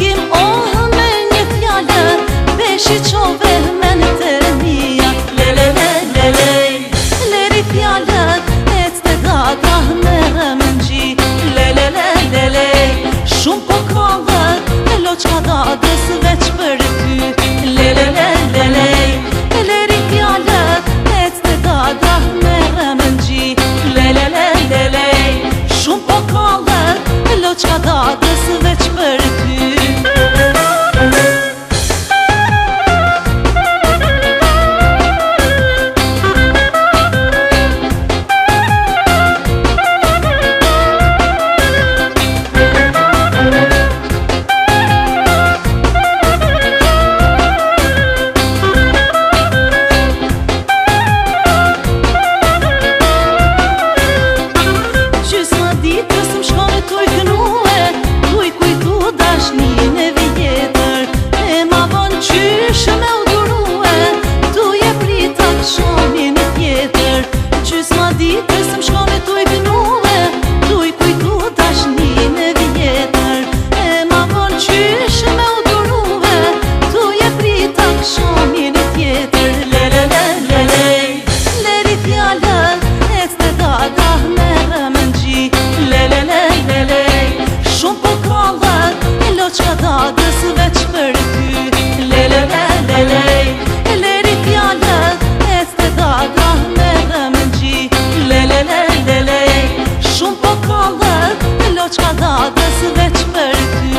shikim me një fjallë, peshi qove me në të mija. Leri fjallët ec të gata me rëmëngji. Shumë po kallët e loqka dadës veç për ty. Leri fjallët ec të gata me rëmëngji. Shumë po kallët e loqka dadës veç për ty. Loqka dadës veç për ty. Leri fjallët ec të dada me rëmëngji. Shumë po kallët loqka dadës veç për ty.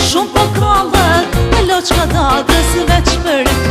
Shumë po kallët loqka dadës veç për ty.